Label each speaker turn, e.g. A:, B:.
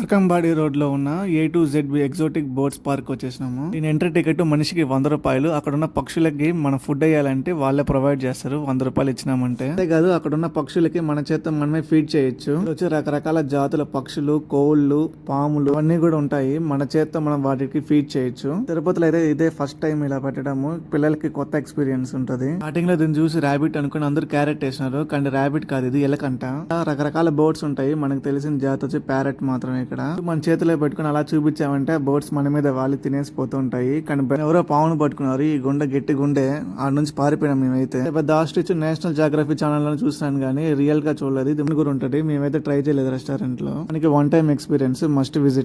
A: నరకంబాడి road లో ఉన్న A to Z exotic boats park వచ్చేసినాము. దీని ఎంట్రీ టికెట్ మనిషికి ₹100. అక్కడ ఉన్న పక్షులకి మనం ఫుడ్ వేయాలంటే వాళ్ళే ప్రొవైడ్ చేస్తారు. ₹100 ఇచ్చినామంటే. అంతే కాదు, అక్కడ ఉన్న పక్షులకి మన చేత మనమే ఫీడ్ చేయొచ్చు. వచ్చి రకరకాల జాతుల పక్షులు, కోళ్లు, పాములు అన్ని కూడా ఉంటాయి. మన చేత మనం వాటికి ఫీడ్ చేయొచ్చు. తిరుపతిలో అయితే ఇదే ఫస్ట్ టైం ఇలా పెట్టడము. పిల్లలకి కొత్త ఎక్స్పీరియన్స్ ఉంటది. స్టార్టింగ్ లో దీన్ని చూసి ర్యాబిట్ అనుకుని అందరూ క్యారెట్ వేసినారు, కానీ ర్యాబిట్ కాదు, ఇది ఎలకంట. రకరకాల బోట్స్ ఉంటాయి. మనకు తెలిసిన జాతి వచ్చి ప్యారెట్ మాత్రమే. ఇక్కడ మన చేతిలో పెట్టుకుని అలా చూపించామంటే బోట్స్ మన మీద వాళ్ళు తినేసిపోతూ ఉంటాయి. కానీ ఎవరో పావును పట్టుకున్నారు. ఈ గుండె గట్టి గుండె ఆడ నుంచి పారిపోయినాం మేమైతే. పెద్ద ఆస్ట్రిచ్ నేషనల్ జాగ్రఫీ ఛానల్ లో చూసాను, కానీ రియల్ గా చూడలేదు. ఇది కూడా ఉంటది. మేమైతే ట్రై చేయలేదు రెస్టారెంట్ లో. మనకి one time experience, must visit.